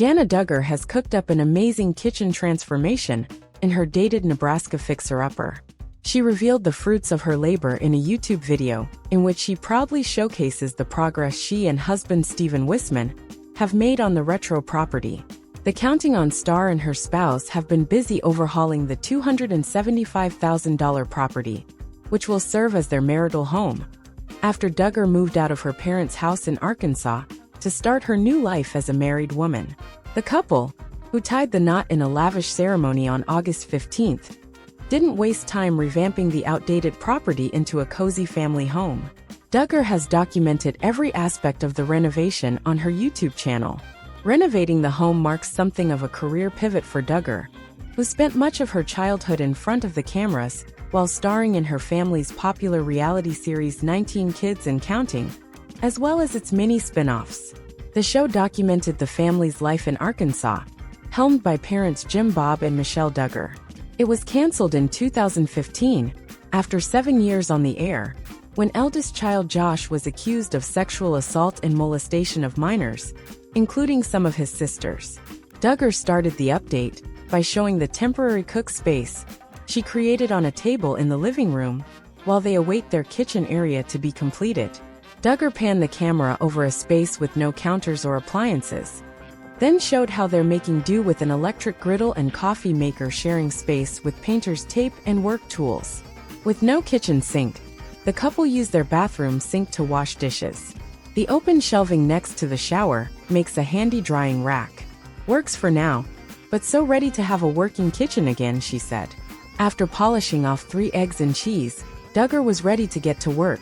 Jana Duggar has cooked up an amazing kitchen transformation in her dated Nebraska fixer-upper. She revealed the fruits of her labor in a YouTube video in which she proudly showcases the progress she and husband Steven Wisman have made on the retro property. The Counting On star and her spouse have been busy overhauling the $275,000 property, which will serve as their marital home, after Duggar moved out of her parents' house in Arkansas to start her new life as a married woman. The couple, who tied the knot in a lavish ceremony on August 15th, didn't waste time revamping the outdated property into a cozy family home. Duggar has documented every aspect of the renovation on her YouTube channel. Renovating the home marks something of a career pivot for Duggar, who spent much of her childhood in front of the cameras while starring in her family's popular reality series 19 Kids and Counting, as well as its many spin-offs. The show documented the family's life in Arkansas, helmed by parents Jim Bob and Michelle Duggar. It was canceled in 2015, after 7 years on the air, when eldest child Josh was accused of sexual assault and molestation of minors, including some of his sisters. Duggar started the update by showing the temporary cook space she created on a table in the living room while they await their kitchen area to be completed. Duggar panned the camera over a space with no counters or appliances, then showed how they're making do with an electric griddle and coffee maker, sharing space with painter's tape and work tools. With no kitchen sink, the couple used their bathroom sink to wash dishes. The open shelving next to the shower makes a handy drying rack. Works for now, but so ready to have a working kitchen again, she said. After polishing off 3 eggs and cheese, Duggar was ready to get to work.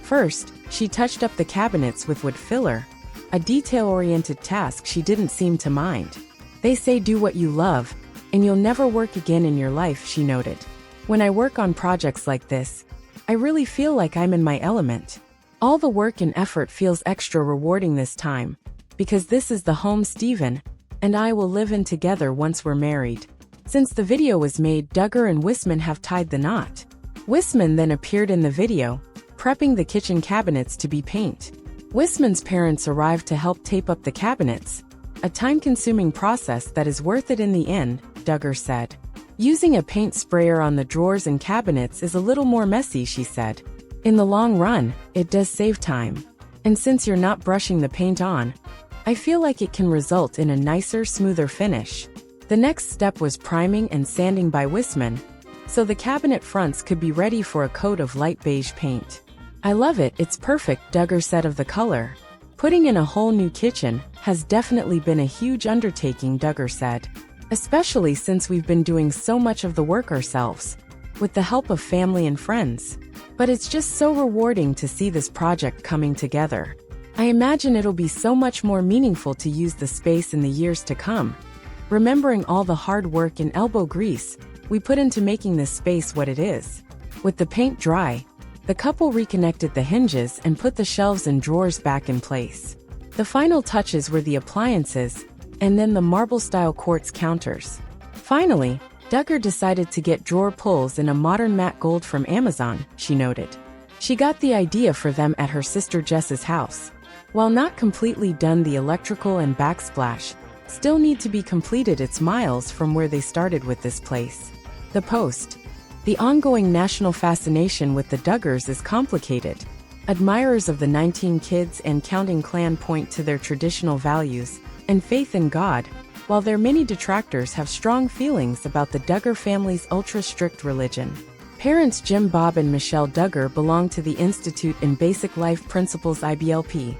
First, she touched up the cabinets with wood filler, a detail-oriented task she didn't seem to mind. They say do what you love, and you'll never work again in your life, she noted. When I work on projects like this, I really feel like I'm in my element. All the work and effort feels extra rewarding this time, because this is the home Steven and I will live in together once we're married. Since the video was made, Duggar and Wisman have tied the knot. Wisman then appeared in the video, prepping the kitchen cabinets to be painted. Wisman's parents arrived to help tape up the cabinets, a time-consuming process that is worth it in the end, Duggar said. Using a paint sprayer on the drawers and cabinets is a little more messy, she said. In the long run, it does save time. And since you're not brushing the paint on, I feel like it can result in a nicer, smoother finish. The next step was priming and sanding by Wisman, so the cabinet fronts could be ready for a coat of light beige paint. I love it, it's perfect, Duggar said of the color. Putting in a whole new kitchen has definitely been a huge undertaking, Duggar said, especially since we've been doing so much of the work ourselves, with the help of family and friends. But it's just so rewarding to see this project coming together. I imagine it'll be so much more meaningful to use the space in the years to come, remembering all the hard work and elbow grease we put into making this space what it is. With the paint dry, the couple reconnected the hinges and put the shelves and drawers back in place. The final touches were the appliances, and then the marble-style quartz counters. Finally, Duggar decided to get drawer pulls in a modern matte gold from Amazon, she noted. She got the idea for them at her sister Jess's house. While not completely done, the electrical and backsplash still need to be completed. It's miles from where they started with this place. The Post. The ongoing national fascination with the Duggars is complicated. Admirers of the 19 Kids and Counting clan point to their traditional values and faith in God, while their many detractors have strong feelings about the Duggar family's ultra-strict religion. Parents Jim Bob and Michelle Duggar belong to the Institute in Basic Life Principles IBLP,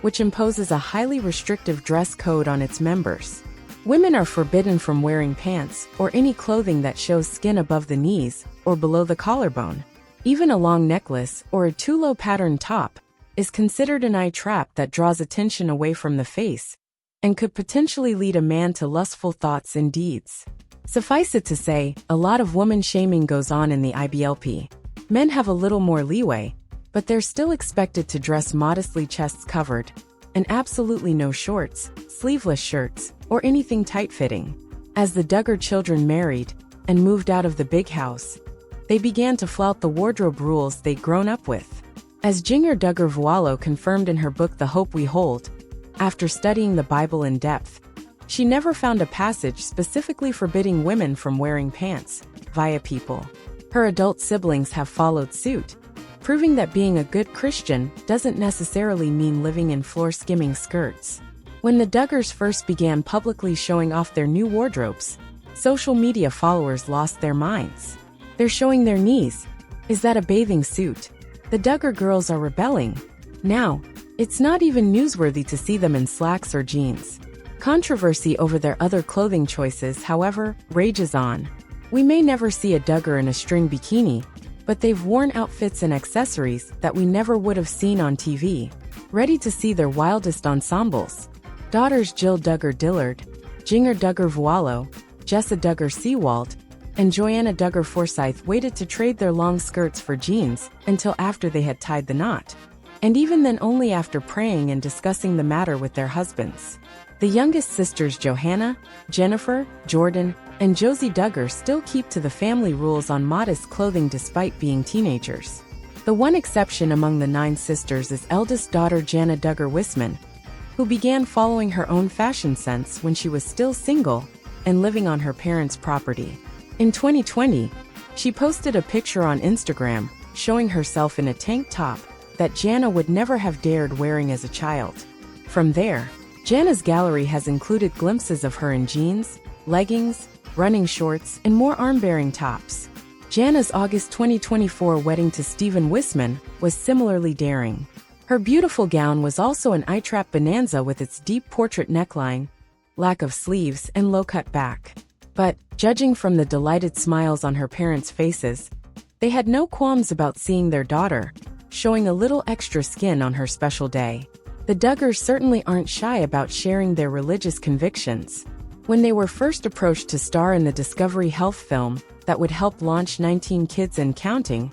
which imposes a highly restrictive dress code on its members. Women are forbidden from wearing pants or any clothing that shows skin above the knees or below the collarbone. Even a long necklace or a too-low pattern top is considered an eye trap that draws attention away from the face and could potentially lead a man to lustful thoughts and deeds. Suffice it to say, a lot of woman shaming goes on in the IBLP. Men have a little more leeway, but they're still expected to dress modestly, chests covered, and absolutely no shorts, sleeveless shirts, or anything tight-fitting. As the Duggar children married and moved out of the big house, they began to flout the wardrobe rules they'd grown up with. As Jinger Duggar-Vuolo confirmed in her book The Hope We Hold, after studying the Bible in depth, She never found a passage specifically forbidding women from wearing pants, via people. Her adult siblings have followed suit, proving that being a good Christian doesn't necessarily mean living in floor-skimming skirts. When the Duggars first began publicly showing off their new wardrobes, social media followers lost their minds. They're showing their knees. Is that a bathing suit? The Duggar girls are rebelling. Now, it's not even newsworthy to see them in slacks or jeans. Controversy over their other clothing choices, however, rages on. We may never see a Duggar in a string bikini, but they've worn outfits and accessories that we never would have seen on TV, ready to see their wildest ensembles. Daughters Jill Duggar Dillard, Jana Duggar Vuolo, Jessa Duggar Seawald, and Joanna Duggar Forsyth waited to trade their long skirts for jeans until after they had tied the knot. And even then only after praying and discussing the matter with their husbands. The youngest sisters Johanna, Jennifer, Jordan, and Josie Duggar still keep to the family rules on modest clothing despite being teenagers. The one exception among the 9 sisters is eldest daughter Jana Duggar Wisman, who began following her own fashion sense when she was still single and living on her parents' property. In 2020, she posted a picture on Instagram showing herself in a tank top that Jana would never have dared wearing as a child. From there, Jana's gallery has included glimpses of her in jeans, leggings, running shorts, and more arm-bearing tops. Jana's August 2024 wedding to Stephen Wisman was similarly daring. Her beautiful gown was also an eye-trap bonanza with its deep portrait neckline, lack of sleeves, and low-cut back. But, judging from the delighted smiles on her parents' faces, they had no qualms about seeing their daughter showing a little extra skin on her special day. The Duggars certainly aren't shy about sharing their religious convictions. When they were first approached to star in the Discovery Health film that would help launch 19 Kids and Counting,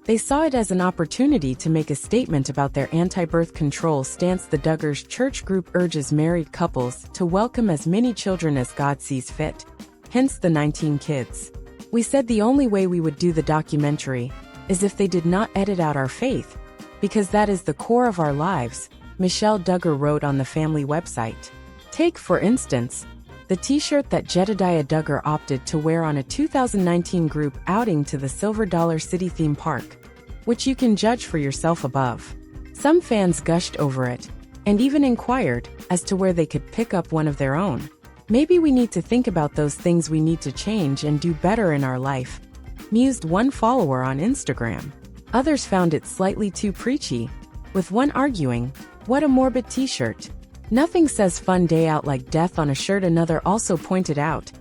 they saw it as an opportunity to make a statement about their anti-birth control stance. The Duggars church group urges married couples to welcome as many children as God sees fit, hence the 19 kids. We said the only way we would do the documentary is if they did not edit out our faith, because that is the core of our lives, Michelle Duggar wrote on the family website. Take, for instance, the t-shirt that Jedediah Duggar opted to wear on a 2019 group outing to the Silver Dollar City theme park, which you can judge for yourself above. Some fans gushed over it, and even inquired as to where they could pick up one of their own. Maybe we need to think about those things we need to change and do better in our life, mused one follower on Instagram. Others found it slightly too preachy, with one arguing, "What a morbid t-shirt. Nothing says fun day out like death on a shirt." Another also pointed out,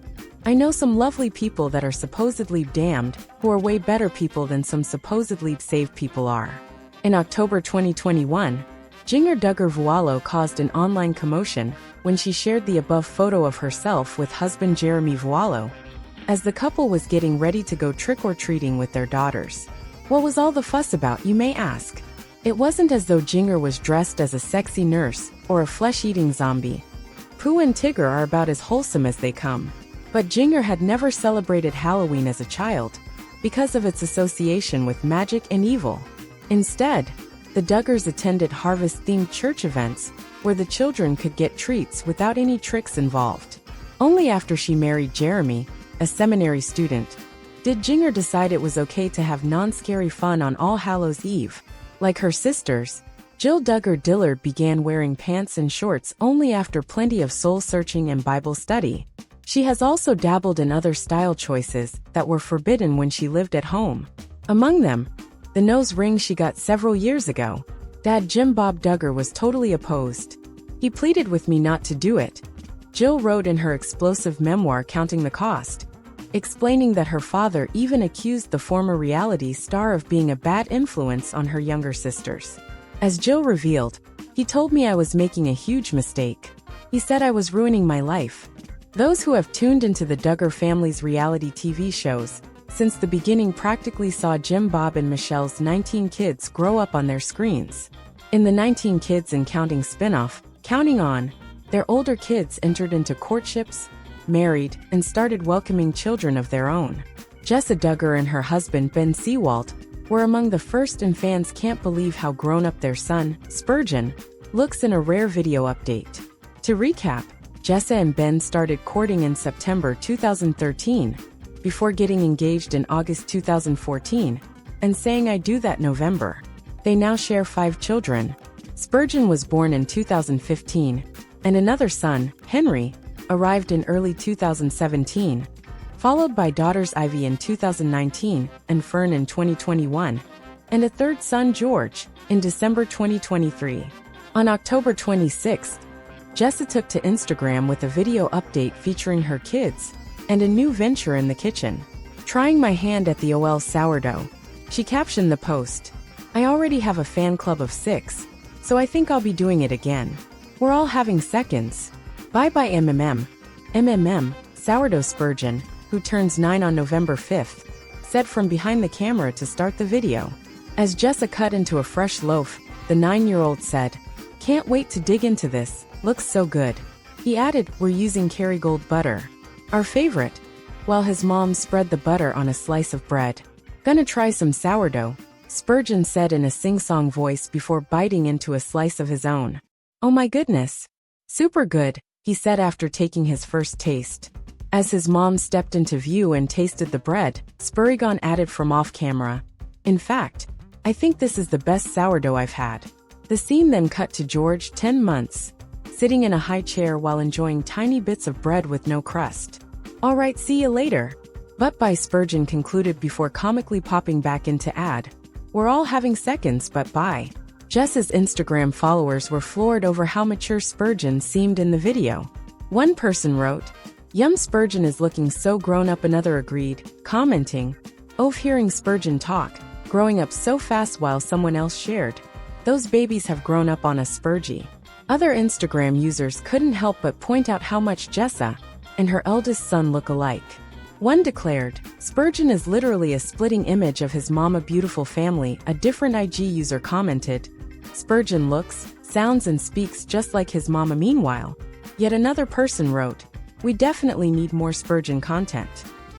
"I know some lovely people that are supposedly damned who are way better people than some supposedly saved people are." In October 2021, Jana Duggar Vuolo caused an online commotion when she shared the above photo of herself with husband Jeremy Vuolo, as the couple was getting ready to go trick-or-treating with their daughters. What was all the fuss about, you may ask? It wasn't as though Jana was dressed as a sexy nurse or a flesh-eating zombie. Pooh and Tigger are about as wholesome as they come. But Jana had never celebrated Halloween as a child, because of its association with magic and evil. Instead, the Duggars attended harvest-themed church events where the children could get treats without any tricks involved. Only after she married Jeremy, a seminary student, did Jana decide it was okay to have non-scary fun on All Hallows Eve. Like her sisters, Jill Duggar Dillard began wearing pants and shorts only after plenty of soul-searching and Bible study. She has also dabbled in other style choices that were forbidden when she lived at home. Among them, the nose ring she got several years ago. Dad Jim Bob Duggar was totally opposed. He pleaded with me not to do it, Jill wrote in her explosive memoir Counting the Cost, explaining that her father even accused the former reality star of being a bad influence on her younger sisters. As Jill revealed, he told me I was making a huge mistake. He said I was ruining my life. Those who have tuned into the Duggar family's reality TV shows since the beginning practically saw Jim Bob and Michelle's 19 kids grow up on their screens. In the 19 Kids and Counting spin-off, Counting On, their older kids entered into courtships, married, and started welcoming children of their own. Jessa Duggar and her husband Ben Seawald were among the first, and fans can't believe how grown up their son, Spurgeon, looks in a rare video update. To recap, Jessa and Ben started courting in September 2013, before getting engaged in August 2014, and saying "I do" that November. They now share 5 children. Spurgeon was born in 2015, and another son, Henry, arrived in early 2017, followed by daughters Ivy in 2019 and Fern in 2021, and a third son, George, in December 2023. On October 26th, Jessa took to Instagram with a video update featuring her kids and a new venture in the kitchen. "Trying my hand at the OL sourdough." She captioned the post, "I already have a fan club of 6, so I think I'll be doing it again. We're all having seconds. Bye bye MMM. Sourdough Spurgeon, who turns 9 on November 5th, said from behind the camera to start the video. As Jessa cut into a fresh loaf, the 9-year-old said, "Can't wait to dig into this, looks so good." He added, "We're using Kerrygold butter, our favorite," while his mom spread the butter on a slice of bread. "Gonna try some sourdough," Spurgeon said in a sing-song voice before biting into a slice of his own. "Oh my goodness. Super good," he said after taking his first taste. As his mom stepped into view and tasted the bread, Spurgeon added from off-camera, "In fact, I think this is the best sourdough I've had." The scene then cut to George, 10 months, sitting in a high chair while enjoying tiny bits of bread with no crust. "All right, see you later." But by Spurgeon concluded before comically popping back into ad, "We're all having seconds, but bye." Jessa's Instagram followers were floored over how mature Spurgeon seemed in the video. One person wrote, "Yum, Spurgeon is looking so grown up." Another agreed, commenting, "Oh, hearing Spurgeon talk, growing up so fast," while someone else shared, "Those babies have grown up on us, Spurgie." Other Instagram users couldn't help but point out how much Jessa and her eldest son look alike. One declared, "Spurgeon is literally a splitting image of his mama." Beautiful family. A different IG user commented, "Spurgeon looks, sounds and speaks just like his mama." Meanwhile, yet another person wrote, "We definitely need more Spurgeon content."